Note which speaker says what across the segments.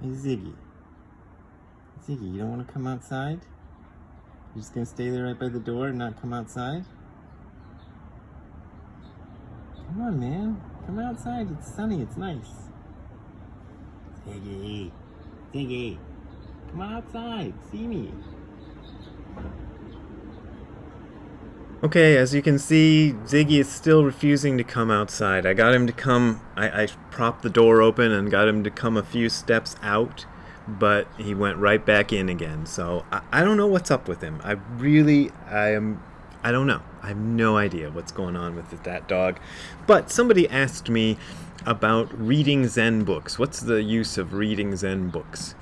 Speaker 1: Hey, Ziggy. Ziggy, you don't want to come outside? You're just going to stay there right by the door and not come outside? Come on, man. Come outside. It's sunny. It's nice. Ziggy. Ziggy. Come outside. See me. Okay, as you can see, Ziggy is still refusing to come outside. I got him to come, I propped the door open and got him to come a few steps out, but he went right back in again. So I don't know what's up with him. I don't know. I have no idea what's going on with that dog. But somebody asked me about reading Zen books. What's the use of reading Zen books?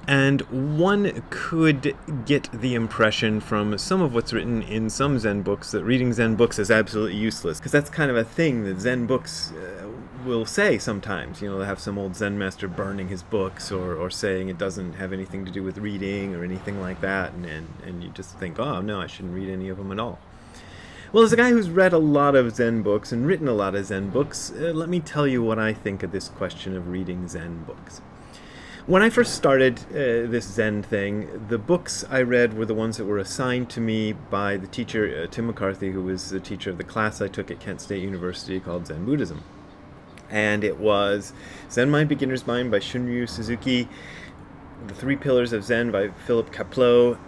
Speaker 1: And one could get the impression from some of what's written in some Zen books that reading Zen books is absolutely useless. Because that's kind of a thing that Zen books will say sometimes. You know, they'll have some old Zen master burning his books or saying it doesn't have anything to do with reading or anything like that. And you just think, oh, no, I shouldn't read any of them at all. Well, as a guy who's read a lot of Zen books and written a lot of Zen books, let me tell you what I think of this question of reading Zen books. When I first started this Zen thing, the books I read were the ones that were assigned to me by the teacher, Tim McCarthy, who was the teacher of the class I took at Kent State University called Zen Buddhism. And it was Zen Mind, Beginner's Mind by Shunryu Suzuki, The Three Pillars of Zen by Philip Kapleau,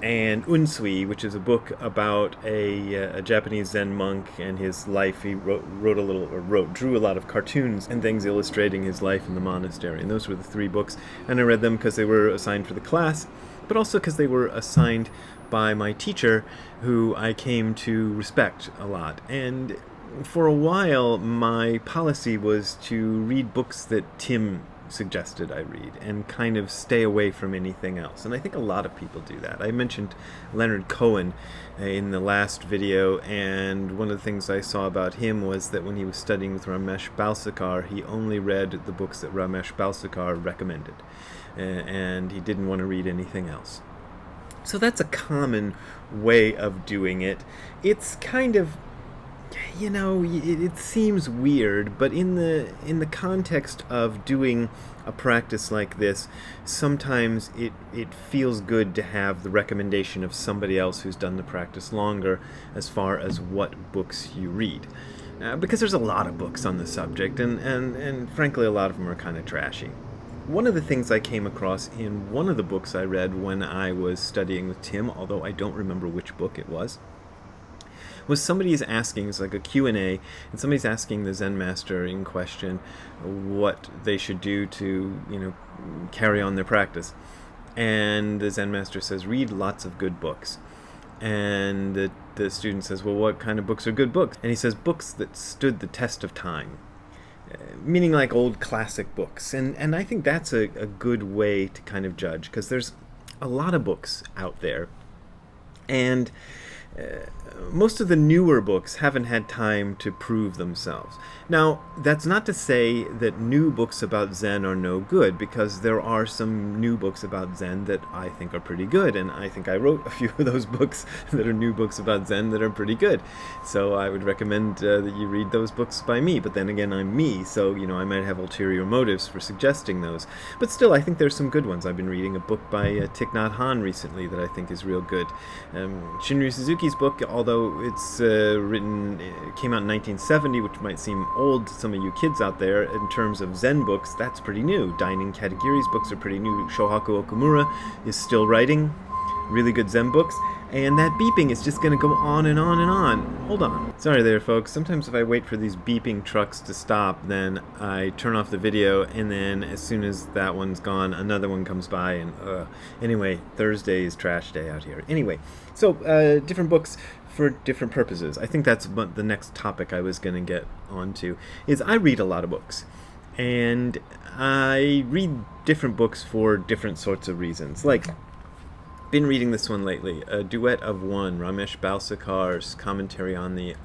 Speaker 1: and Unsui, which is a book about a Japanese Zen monk and his life. He drew a lot of cartoons and things illustrating his life in the monastery. And those were the three books. And I read them because they were assigned for the class, but also because they were assigned by my teacher, who I came to respect a lot. And for a while, my policy was to read books that Tim suggested I read and kind of stay away from anything else. And I think a lot of people do that. I mentioned Leonard Cohen in the last video, and one of the things I saw about him was that when he was studying with Ramesh Balsekar, he only read the books that Ramesh Balsekar recommended, and he didn't want to read anything else. So that's a common way of doing it. It's kind of, you know, it seems weird, but in the context of doing a practice like this, sometimes it feels good to have the recommendation of somebody else who's done the practice longer as far as what books you read. Because there's a lot of books on the subject, and frankly, a lot of them are kind of trashy. One of the things I came across in one of the books I read when I was studying with Tim, although I don't remember which book it was somebody is asking, it's like a Q&A, and somebody's asking the Zen master in question what they should do to, carry on their practice. And the Zen master says, read lots of good books. And the student says, well, what kind of books are good books? And he says, books that stood the test of time. Meaning like old classic books. And I think that's a good way to kind of judge, because there's a lot of books out there. And most of the newer books haven't had time to prove themselves. Now, that's not to say that new books about Zen are no good, because there are some new books about Zen that I think are pretty good, and I think I wrote a few of those books that are new books about Zen that are pretty good. So I would recommend that you read those books by me, but then again, I'm me, so I might have ulterior motives for suggesting those. But still, I think there's some good ones. I've been reading a book by Thich Nhat Hanh recently that I think is real good. Shunryu Suzuki's book, although it's came out in 1970, which might seem old to some of you kids out there in terms of Zen books, that's pretty new. Dainin Katagiri's books are pretty new. Shohaku Okumura is still writing really good Zen books, and that beeping is just going to go on and on and on. Hold on. Sorry there, folks. Sometimes if I wait for these beeping trucks to stop, then I turn off the video, and then as soon as that one's gone, another one comes by, and anyway, Thursday is trash day out here. Anyway, so different books for different purposes. I think that's what the next topic I was going to get onto, is I read a lot of books. And I read different books for different sorts of reasons. Like, been reading this one lately, A Duet of One, Ramesh Balsekar's commentary on the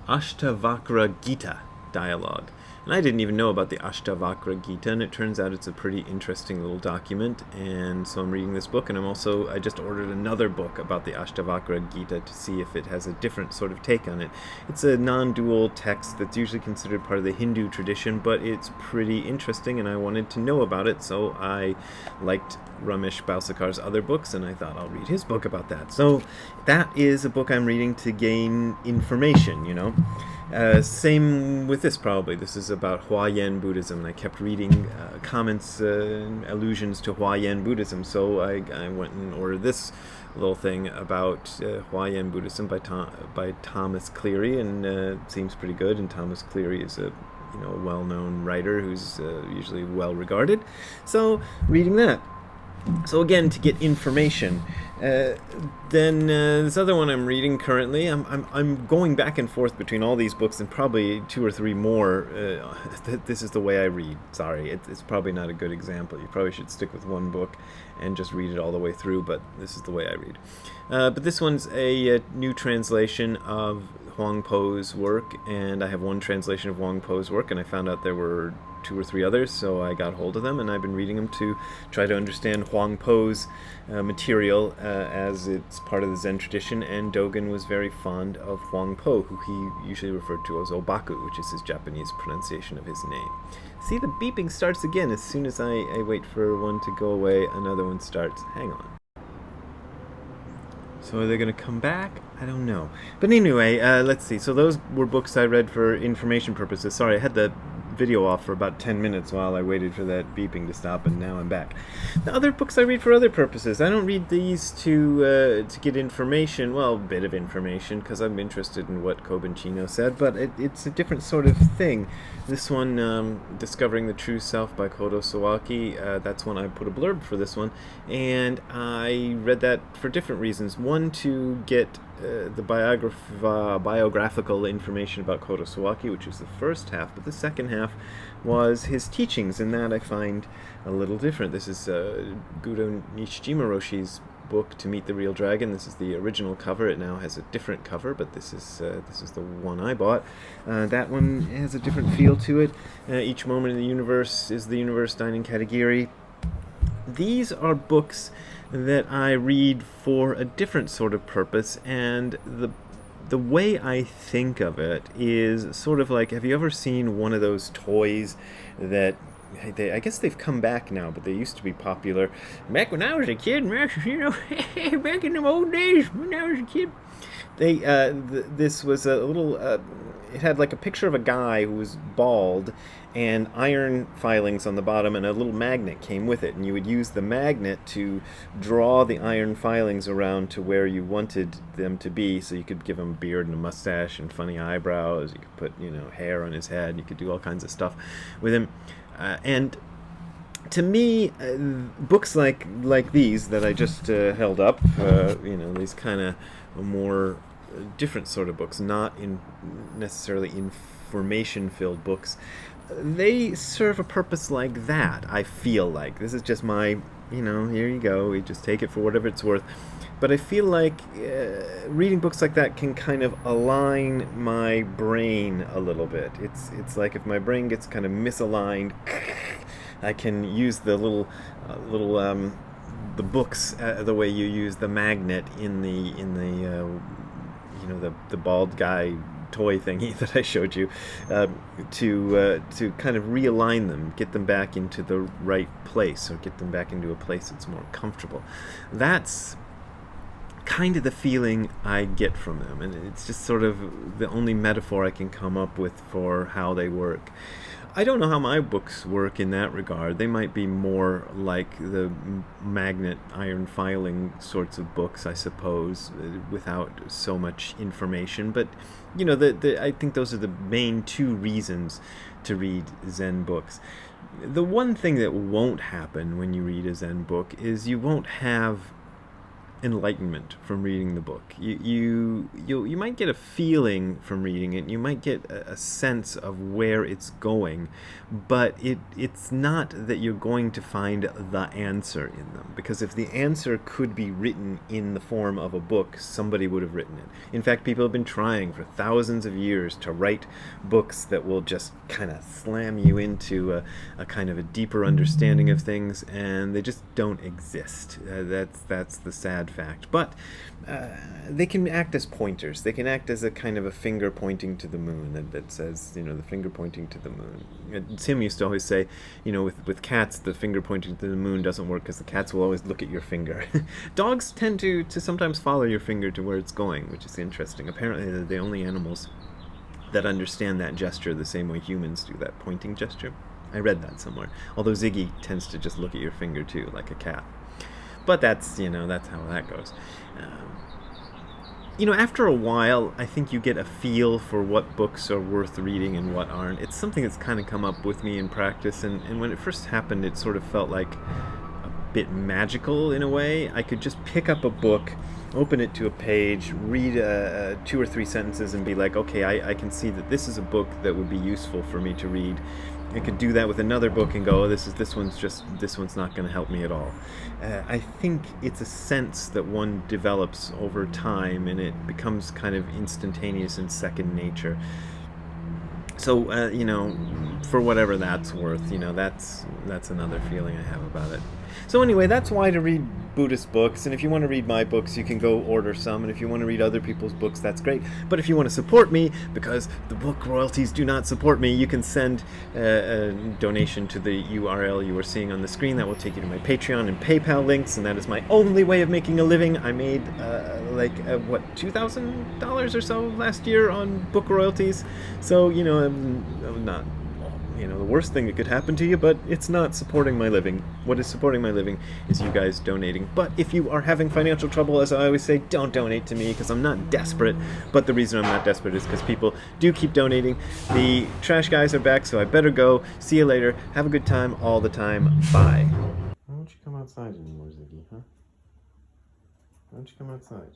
Speaker 1: Ashtavakra Gita dialogue. And I didn't even know about the Ashtavakra Gita, and it turns out it's a pretty interesting little document. And so I'm reading this book, and I just ordered another book about the Ashtavakra Gita to see if it has a different sort of take on it. It's a non-dual text that's usually considered part of the Hindu tradition, but it's pretty interesting, and I wanted to know about it, so I liked Ramesh Balsekar's other books, and I thought I'll read his book about that. So that is a book I'm reading to gain information, Same with this, probably. This is about Huayan Buddhism, and I kept reading comments and allusions to Huayan Buddhism, so I went and ordered this little thing about Huayan Buddhism by Thomas Cleary, and it seems pretty good, and Thomas Cleary is a well-known writer who's usually well-regarded, so reading that. So again, to get information. Then this other one I'm reading currently, I'm going back and forth between all these books and probably 2 or 3 more. This is the way I read. Sorry, it's probably not a good example. You probably should stick with one book and just read it all the way through, but this is the way I read. But this one's a new translation of Huang Po's work, and I have one translation of Huang Po's work, and I found out there were 2 or 3 others, so I got hold of them, and I've been reading them to try to understand Huang Po's material as it's part of the Zen tradition. And Dogen was very fond of Huang Po, who he usually referred to as Obaku, which is his Japanese pronunciation of his name. See, the beeping starts again as soon as I wait for one to go away. Another one starts. Hang on. So are they going to come back? I don't know. But anyway, let's see. So those were books I read for information purposes. Sorry, I had the video off for about 10 minutes while I waited for that beeping to stop, and now I'm back. The other books I read for other purposes. I don't read these to get information, well, a bit of information, because I'm interested in what Kobanchino said, but it's a different sort of thing. This one, Discovering the True Self by Kodo Sawaki, that's one I put a blurb for this one, and I read that for different reasons. One, to get the biographical information about Kodo Sawaki, which is the first half, but the second half was his teachings, and that I find a little different. This is Gudo Nishijima Roshi's book, To Meet the Real Dragon. This is the original cover. It now has a different cover, but this is the one I bought. That one has a different feel to it. Each moment in the universe is the universe, Dainin Katagiri. These are books that I read for a different sort of purpose, and the way I think of it is sort of like, have you ever seen one of those toys that I guess they've come back now, but they used to be popular back when I was a kid, back in the old days when I was a kid. This was a little, it had like a picture of a guy who was bald, and iron filings on the bottom, and a little magnet came with it, and you would use the magnet to draw the iron filings around to where you wanted them to be, so you could give him a beard and a mustache and funny eyebrows, you could put hair on his head, you could do all kinds of stuff with him. And to me, books like these that I just held up, these kind of more different sort of books, not necessarily information-filled books, they serve a purpose like that, I feel like. This is just my, here you go, we just take it for whatever it's worth. But I feel like reading books like that can kind of align my brain a little bit. It's like if my brain gets kind of misaligned, I can use the the books the way you use the magnet in the bald guy toy thingy that I showed you, to kind of realign them, get them back into the right place, or get them back into a place that's more comfortable. That's kind of the feeling I get from them, and it's just sort of the only metaphor I can come up with for how they work. I don't know how my books work in that regard. They might be more like the magnet iron filing sorts of books, I suppose, without so much information. But, I think those are the main 2 reasons to read Zen books. The one thing that won't happen when you read a Zen book is you won't have enlightenment from reading the book. You might get a feeling from reading it. You might get a sense of where it's going, but it's not that you're going to find the answer in them. Because if the answer could be written in the form of a book, somebody would have written it. In fact, people have been trying for thousands of years to write books that will just kind of slam you into a kind of a deeper understanding of things, and they just don't exist. That's the sad fact. But they can act as pointers. They can act as a kind of a finger pointing to the moon that says, the finger pointing to the moon. Tim used to always say, with cats, the finger pointing to the moon doesn't work because the cats will always look at your finger. Dogs tend to sometimes follow your finger to where it's going, which is interesting. Apparently they're the only animals that understand that gesture the same way humans do, that pointing gesture. I read that somewhere. Although Ziggy tends to just look at your finger too, like a cat. But that's how that goes. After a while, I think you get a feel for what books are worth reading and what aren't. It's something that's kind of come up with me in practice, and when it first happened, it sort of felt like a bit magical in a way. I could just pick up a book, open it to a page, read 2 or 3 sentences, and be like, okay, I can see that this is a book that would be useful for me to read. I could do that with another book and go, oh, this one's not going to help me at all. I think it's a sense that one develops over time, and it becomes kind of instantaneous and second nature. So, for whatever that's worth, that's another feeling I have about it. So anyway, that's why to read Buddhist books, and if you want to read my books, you can go order some, and if you want to read other people's books, that's great. But if you want to support me, because the book royalties do not support me, you can send a donation to the URL you are seeing on the screen. That will take you to my Patreon and PayPal links, and that is my only way of making a living. I made $2,000 or so last year on book royalties, so I'm not the worst thing that could happen to you, but it's not supporting my living. What is supporting my living is you guys donating. But if you are having financial trouble, as I always say, don't donate to me, because I'm not desperate. But the reason I'm not desperate is because people do keep donating. The trash guys are back, so I better go. See you later. Have a good time all the time. Bye. Why don't you come outside anymore, Ziggy, huh? Why don't you come outside?